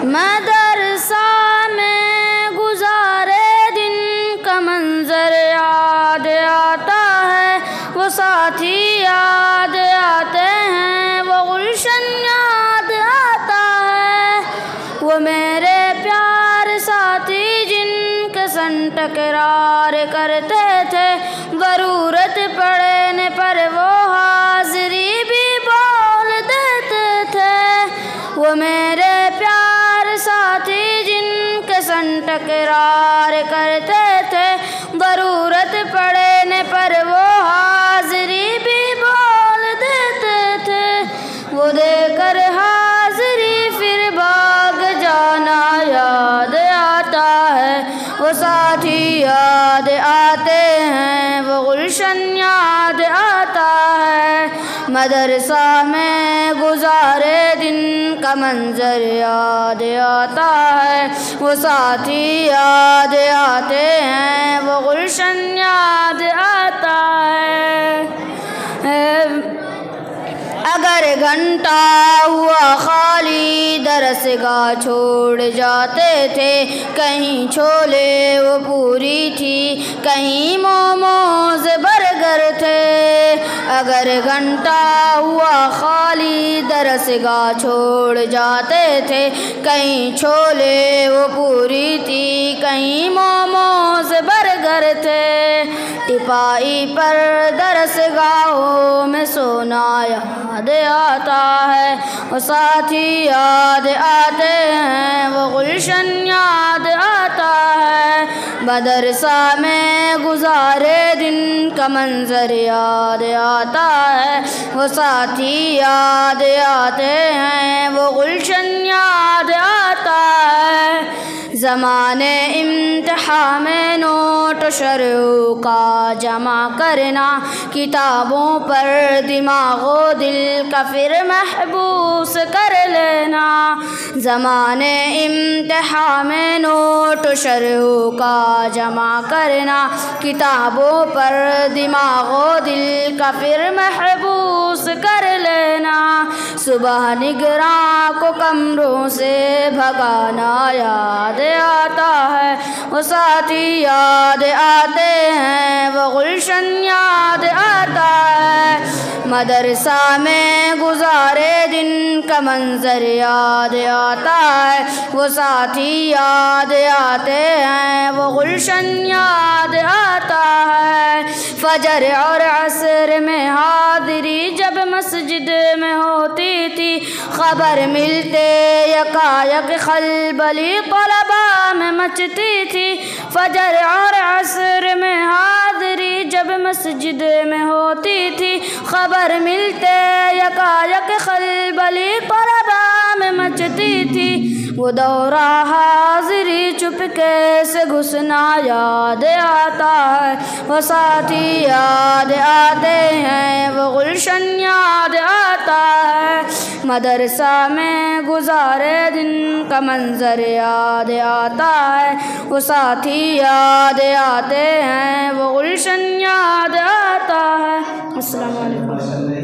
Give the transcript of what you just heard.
मदरसा में गुजारे दिन का मंजर याद आता है, वो साथी याद आते हैं, वो गुलशन याद आता है। वो मेरे प्यार साथी जिनके संग टकरार करते थे, ज़रूरत पड़ने पर वो हाज़िरी भी बोल देते थे। वो मेरे प्यार साथी जिनके संग टकरार करते थे, ज़रूरत पड़ने पर वो हाज़िरी भी बोल देते थे। वो देकर हाज़िरी फिर भाग जाना याद आता है, वो साथी याद आते हैं, वो गुलशन याद आता है। मदरसा में गुजारे दिन का मंजर याद आता है, वो साथी याद आते हैं, वो गुलशन याद आता है। अगर घंटा हुआ खाली दरसगाह छोड़ जाते थे, कहीं छोले वो पूरी थी, कहीं मोमोज बर्गर थे। अगर घंटा हुआ खाली दरसगाह छोड़ जाते थे, कहीं छोले वो पूरी थी, कहीं मोमोज बर्गर थे। टिपाई पर दरसगाहों में सोना याद आता है, वो साथी याद आते हैं, वो गुलशन याद आता है। मदरसा में गुजारे दिन का मंजर याद आता है, वो साथी याद आते हैं, वो गुलशन याद आता है। ज़माने इम्तिहान में नोट शरऊ का जमा करना, किताबों पर दिमागो दिल का फिर महबूस कर लेना। ज़माने इम्तिहान में नोट शरऊ का जमा करना, किताबों पर दिमागो दिल का फिर महबूस कर लेना। सुबह निगरां को कमरों से भगाना याद आता है, वो साथी याद आते हैं, वो गुलशन याद आता है। मदरसा में गुजारे दिन का मंजर याद आता है, वो साथी याद आते हैं, वो गुलशन याद आता है। फजर और असर में हाज़िरी जब मस्जिद में होती थी, खबर मिलते यकायक खलबली तलबा में मचती थी। फजर और असर में हाज़िरी जब मस्जिद में होती थी, खबर मिलते यकायक खलबली तलबा में मचती थी। वो दौरा हाज़िरी चुपके से घुसना याद आता है, वो साथी याद आते हैं, वो गुलशन याद आता है। मदरसा में गुजारे दिन का मंजर याद आता है, वो साथी याद आते हैं, वो गुलशन याद आता है। अस्सलाम वालेकुम।